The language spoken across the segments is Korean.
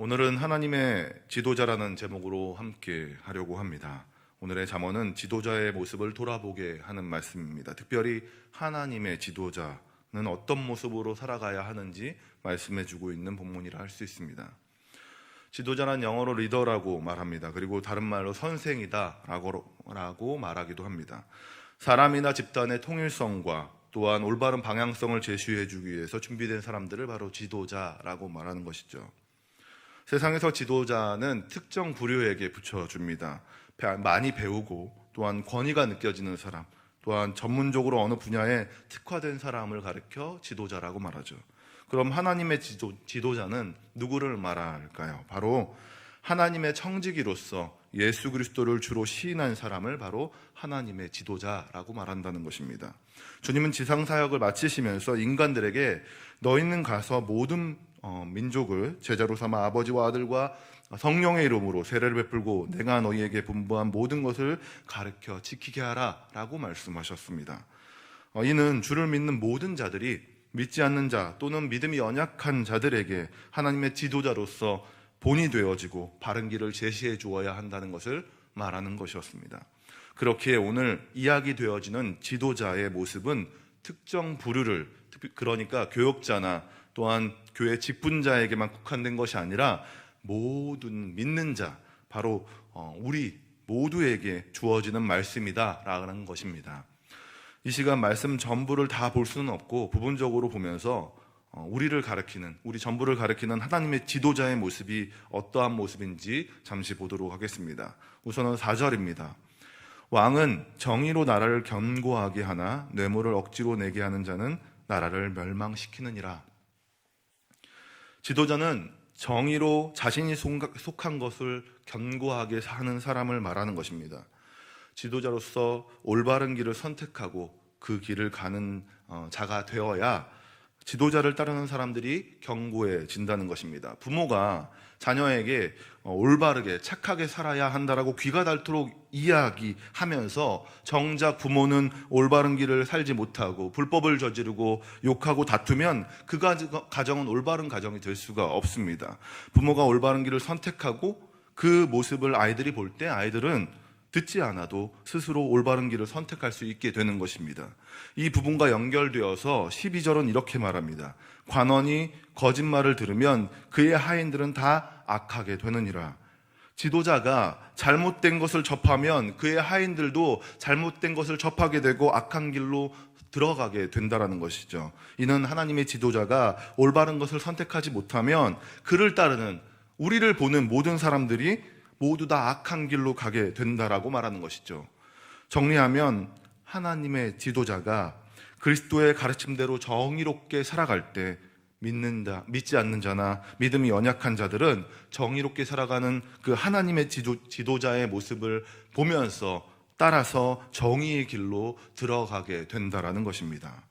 오늘은 하나님의 지도자라는 제목으로 함께 하려고 합니다. 오늘의 잠언은 지도자의 모습을 돌아보게 하는 말씀입니다. 특별히 하나님의 지도자는 어떤 모습으로 살아가야 하는지 말씀해주고 있는 본문이라 할 수 있습니다. 지도자란 영어로 리더라고 말합니다. 그리고 다른 말로 선생이다 라고 말하기도 합니다. 사람이나 집단의 통일성과 또한 올바른 방향성을 제시해주기 위해서 준비된 사람들을 바로 지도자라고 말하는 것이죠. 세상에서 지도자는 특정 부류에게 붙여줍니다. 많이 배우고 또한 권위가 느껴지는 사람, 또한 전문적으로 어느 분야에 특화된 사람을 가리켜 지도자라고 말하죠. 그럼 하나님의 지도자는 누구를 말할까요? 바로 하나님의 청지기로서 예수 그리스도를 주로 시인한 사람을 바로 하나님의 지도자라고 말한다는 것입니다. 주님은 지상사역을 마치시면서 인간들에게 너희는 가서 모든 민족을 제자로 삼아 아버지와 아들과 성령의 이름으로 세례를 베풀고 내가 너희에게 분부한 모든 것을 가르쳐 지키게 하라 라고 말씀하셨습니다. 이는 주를 믿는 모든 자들이 믿지 않는 자 또는 믿음이 연약한 자들에게 하나님의 지도자로서 본이 되어지고 바른 길을 제시해 주어야 한다는 것을 말하는 것이었습니다. 그렇기에 오늘 이야기되어지는 지도자의 모습은 특정 부류를, 그러니까 교역자나 또한 교회 직분자에게만 국한된 것이 아니라 모든 믿는 자, 바로 우리 모두에게 주어지는 말씀이다라는 것입니다. 이 시간 말씀 전부를 다 볼 수는 없고 부분적으로 보면서 우리 전부를 가리키는 하나님의 지도자의 모습이 어떠한 모습인지 잠시 보도록 하겠습니다. 우선은 4절입니다. 왕은 정의로 나라를 견고하게 하나 뇌물을 억지로 내게 하는 자는 나라를 멸망시키느니라. 지도자는 정의로 자신이 속한 것을 견고하게 하는 사람을 말하는 것입니다. 지도자로서 올바른 길을 선택하고 그 길을 가는 자가 되어야 지도자를 따르는 사람들이 견고해진다는 것입니다. 부모가 자녀에게 올바르게 착하게 살아야 한다라고 귀가 닳도록 이야기하면서 정작 부모는 올바른 길을 살지 못하고 불법을 저지르고 욕하고 다투면 그 가정은 올바른 가정이 될 수가 없습니다. 부모가 올바른 길을 선택하고 그 모습을 아이들이 볼 때 아이들은 듣지 않아도 스스로 올바른 길을 선택할 수 있게 되는 것입니다. 이 부분과 연결되어서 12절은 이렇게 말합니다. 관원이 거짓말을 들으면 그의 하인들은 다 악하게 되느니라. 지도자가 잘못된 것을 접하면 그의 하인들도 잘못된 것을 접하게 되고 악한 길로 들어가게 된다는 것이죠. 이는 하나님의 지도자가 올바른 것을 선택하지 못하면 그를 따르는 우리를 보는 모든 사람들이 모두 다 악한 길로 가게 된다라고 말하는 것이죠. 정리하면 하나님의 지도자가 그리스도의 가르침대로 정의롭게 살아갈 때 믿지 않는 자나 믿음이 연약한 자들은 정의롭게 살아가는 그 하나님의 지도자의 모습을 보면서 따라서 정의의 길로 들어가게 된다라는 것입니다.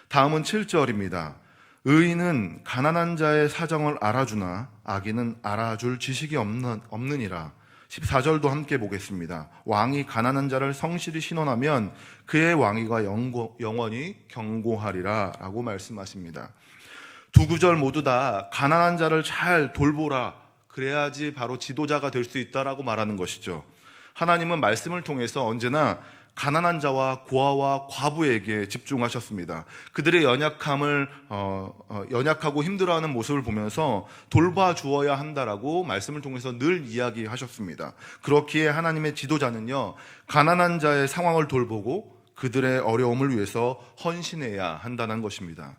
다음은 7절입니다. 의인은 가난한 자의 사정을 알아주나 악인은 알아줄 지식이 없느니라. 14절도 함께 보겠습니다. 왕이 가난한 자를 성실히 신원하면 그의 왕위가 영원히 견고하리라 라고 말씀하십니다. 두 구절 모두 다 가난한 자를 잘 돌보라, 그래야지 바로 지도자가 될 수 있다라고 말하는 것이죠. 하나님은 말씀을 통해서 언제나 가난한 자와 고아와 과부에게 집중하셨습니다. 그들의 연약하고 힘들어하는 모습을 보면서 돌봐주어야 한다라고 말씀을 통해서 늘 이야기하셨습니다. 그렇기에 하나님의 지도자는요, 가난한 자의 상황을 돌보고 그들의 어려움을 위해서 헌신해야 한다는 것입니다.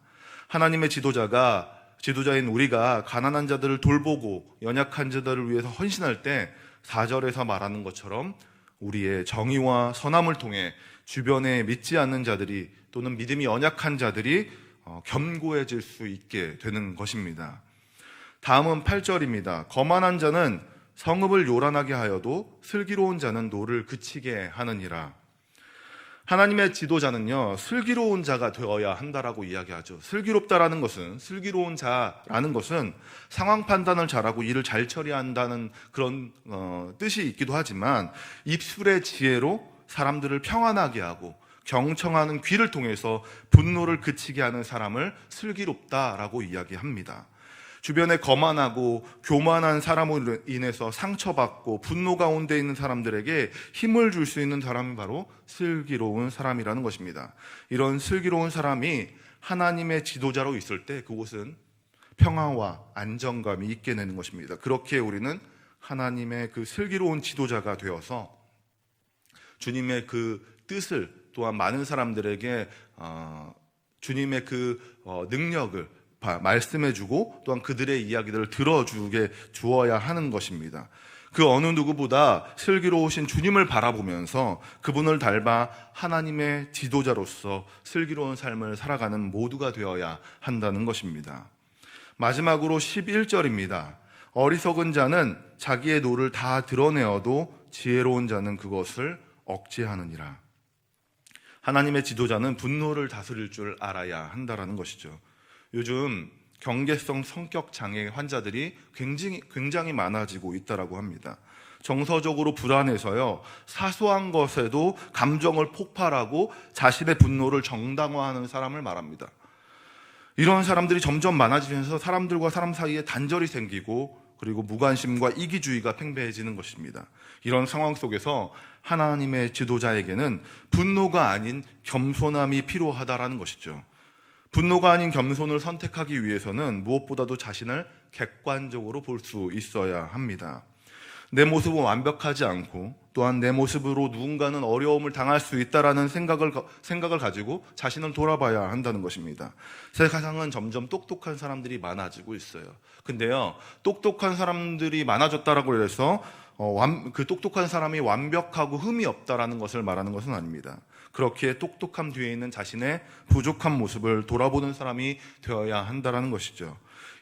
하나님의 지도자인 우리가 가난한 자들을 돌보고 연약한 자들을 위해서 헌신할 때 4절에서 말하는 것처럼 우리의 정의와 선함을 통해 주변에 믿지 않는 자들이 또는 믿음이 연약한 자들이 견고해질 수 있게 되는 것입니다. 다음은 8절입니다. 거만한 자는 성읍을 요란하게 하여도 슬기로운 자는 노를 그치게 하느니라. 하나님의 지도자는요, 슬기로운 자가 되어야 한다라고 이야기하죠. 슬기롭다라는 것은, 슬기로운 자라는 것은 상황 판단을 잘하고 일을 잘 처리한다는 그런 뜻이 있기도 하지만 입술의 지혜로 사람들을 평안하게 하고 경청하는 귀를 통해서 분노를 그치게 하는 사람을 슬기롭다라고 이야기합니다. 주변에 거만하고 교만한 사람으로 인해서 상처받고 분노 가운데 있는 사람들에게 힘을 줄 수 있는 사람이 바로 슬기로운 사람이라는 것입니다. 이런 슬기로운 사람이 하나님의 지도자로 있을 때 그곳은 평화와 안정감이 있게 되는 것입니다. 그렇게 우리는 하나님의 그 슬기로운 지도자가 되어서 주님의 그 뜻을 또한 많은 사람들에게 주님의 그 능력을 말씀해주고 또한 그들의 이야기들을 들어주게 주어야 하는 것입니다. 그 어느 누구보다 슬기로우신 주님을 바라보면서 그분을 닮아 하나님의 지도자로서 슬기로운 삶을 살아가는 모두가 되어야 한다는 것입니다. 마지막으로 11절입니다. 어리석은 자는 자기의 노를 다 드러내어도 지혜로운 자는 그것을 억제하느니라. 하나님의 지도자는 분노를 다스릴 줄 알아야 한다는 것이죠. 요즘 경계성 성격 장애 환자들이 굉장히 많아지고 있다고 합니다. 정서적으로 불안해서요, 사소한 것에도 감정을 폭발하고 자신의 분노를 정당화하는 사람을 말합니다. 이런 사람들이 점점 많아지면서 사람들과 사람 사이에 단절이 생기고 그리고 무관심과 이기주의가 팽배해지는 것입니다. 이런 상황 속에서 하나님의 지도자에게는 분노가 아닌 겸손함이 필요하다라는 것이죠. 분노가 아닌 겸손을 선택하기 위해서는 무엇보다도 자신을 객관적으로 볼 수 있어야 합니다. 내 모습은 완벽하지 않고 또한 내 모습으로 누군가는 어려움을 당할 수 있다라는 생각을 가지고 자신을 돌아봐야 한다는 것입니다. 세상은 점점 똑똑한 사람들이 많아지고 있어요. 근데요, 똑똑한 사람들이 많아졌다라고 해서 그 똑똑한 사람이 완벽하고 흠이 없다라는 것을 말하는 것은 아닙니다. 그렇게 똑똑함 뒤에 있는 자신의 부족한 모습을 돌아보는 사람이 되어야 한다는 것이죠.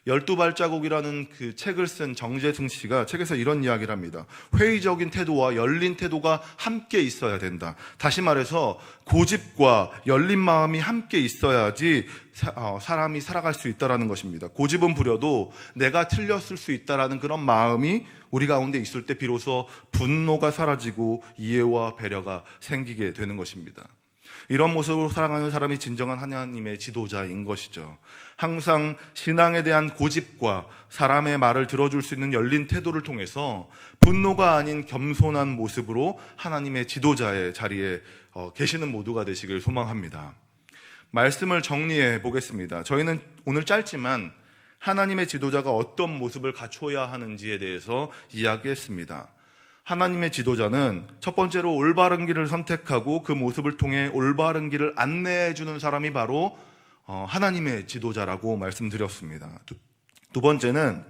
12발자국이라는 그 책을 쓴 정재승 씨가 책에서 이런 이야기를 합니다. 회의적인 태도와 열린 태도가 함께 있어야 된다. 다시 말해서 고집과 열린 마음이 함께 있어야지 사람이 살아갈 수 있다는 것입니다. 고집은 부려도 내가 틀렸을 수 있다는 그런 마음이 우리 가운데 있을 때 비로소 분노가 사라지고 이해와 배려가 생기게 되는 것입니다. 이런 모습으로 살아가는 사람이 진정한 하나님의 지도자인 것이죠. 항상 신앙에 대한 고집과 사람의 말을 들어줄 수 있는 열린 태도를 통해서 분노가 아닌 겸손한 모습으로 하나님의 지도자의 자리에 계시는 모두가 되시길 소망합니다. 말씀을 정리해 보겠습니다. 저희는 오늘 짧지만 하나님의 지도자가 어떤 모습을 갖춰야 하는지에 대해서 이야기했습니다. 하나님의 지도자는 첫 번째로 올바른 길을 선택하고 그 모습을 통해 올바른 길을 안내해 주는 사람이 바로 하나님의 지도자라고 말씀드렸습니다. 두 번째는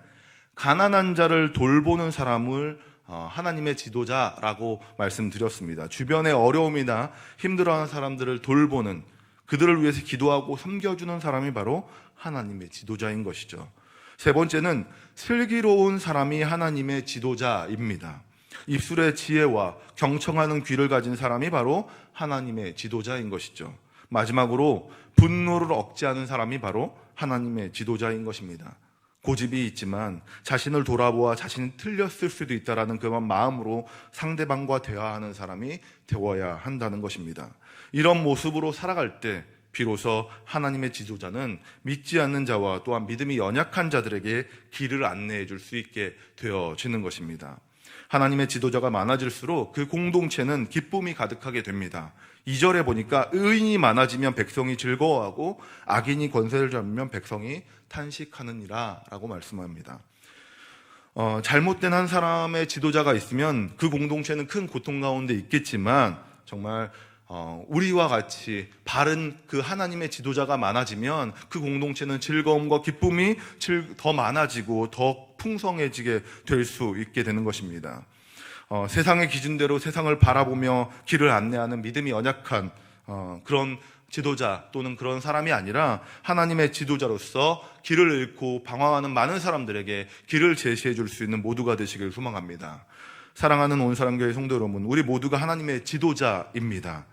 가난한 자를 돌보는 사람을 하나님의 지도자라고 말씀드렸습니다. 주변의 어려움이나 힘들어하는 사람들을 돌보는, 그들을 위해서 기도하고 섬겨주는 사람이 바로 하나님의 지도자인 것이죠. 세 번째는 슬기로운 사람이 하나님의 지도자입니다. 입술의 지혜와 경청하는 귀를 가진 사람이 바로 하나님의 지도자인 것이죠. 마지막으로 분노를 억제하는 사람이 바로 하나님의 지도자인 것입니다. 고집이 있지만 자신을 돌아보아 자신이 틀렸을 수도 있다는 그런 마음으로 상대방과 대화하는 사람이 되어야 한다는 것입니다. 이런 모습으로 살아갈 때 비로소 하나님의 지도자는 믿지 않는 자와 또한 믿음이 연약한 자들에게 길을 안내해 줄 수 있게 되어지는 것입니다. 하나님의 지도자가 많아질수록 그 공동체는 기쁨이 가득하게 됩니다. 2절에 보니까 의인이 많아지면 백성이 즐거워하고 악인이 권세를 잡으면 백성이 탄식하느니라 라고 말씀합니다. 잘못된 한 사람의 지도자가 있으면 그 공동체는 큰 고통 가운데 있겠지만 정말 우리와 같이 바른 그 하나님의 지도자가 많아지면 그 공동체는 즐거움과 기쁨이 더 많아지고 더 풍성해지게 될 수 있게 되는 것입니다. 세상의 기준대로 세상을 바라보며 길을 안내하는 믿음이 연약한 그런 지도자 또는 그런 사람이 아니라 하나님의 지도자로서 길을 잃고 방황하는 많은 사람들에게 길을 제시해 줄 수 있는 모두가 되시길 소망합니다. 사랑하는 온사랑교회 성도 여러분, 우리 모두가 하나님의 지도자입니다.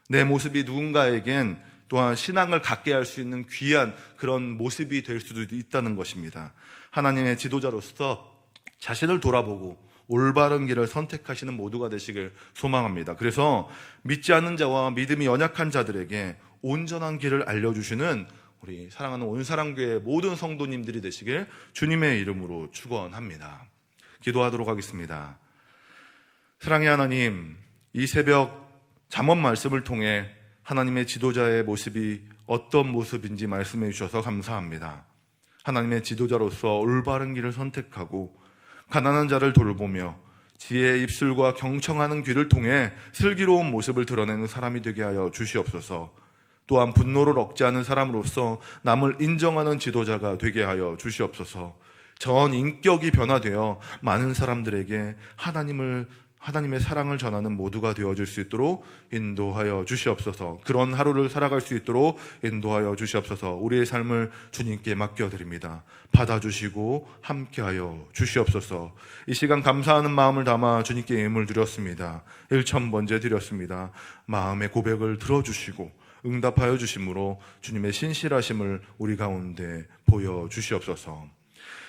내 모습이 누군가에겐 또한 신앙을 갖게 할 수 있는 귀한 그런 모습이 될 수도 있다는 것입니다. 하나님의 지도자로서 자신을 돌아보고 올바른 길을 선택하시는 모두가 되시길 소망합니다. 그래서 믿지 않는 자와 믿음이 연약한 자들에게 온전한 길을 알려주시는 우리 사랑하는 온사랑교회 모든 성도님들이 되시길 주님의 이름으로 축원합니다. 기도하도록 하겠습니다. 사랑의 하나님, 이 새벽 잠언 말씀을 통해 하나님의 지도자의 모습이 어떤 모습인지 말씀해 주셔서 감사합니다. 하나님의 지도자로서 올바른 길을 선택하고 가난한 자를 돌보며 지혜의 입술과 경청하는 귀를 통해 슬기로운 모습을 드러내는 사람이 되게 하여 주시옵소서. 또한 분노를 억제하는 사람으로서 남을 인정하는 지도자가 되게 하여 주시옵소서. 전 인격이 변화되어 많은 사람들에게 하나님의 사랑을 전하는 모두가 되어줄 수 있도록 인도하여 주시옵소서. 그런 하루를 살아갈 수 있도록 인도하여 주시옵소서. 우리의 삶을 주님께 맡겨드립니다. 받아주시고 함께하여 주시옵소서. 이 시간 감사하는 마음을 담아 주님께 예물 드렸습니다. 1,000번째 드렸습니다. 마음의 고백을 들어주시고 응답하여 주심으로 주님의 신실하심을 우리 가운데 보여주시옵소서.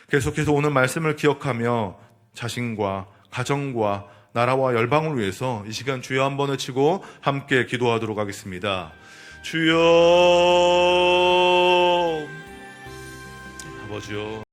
계속해서 오늘 말씀을 기억하며 자신과 가정과 나라와 열방을 위해서 이 시간 주여 한번 외치고 함께 기도하도록 하겠습니다. 주여, 아버지요.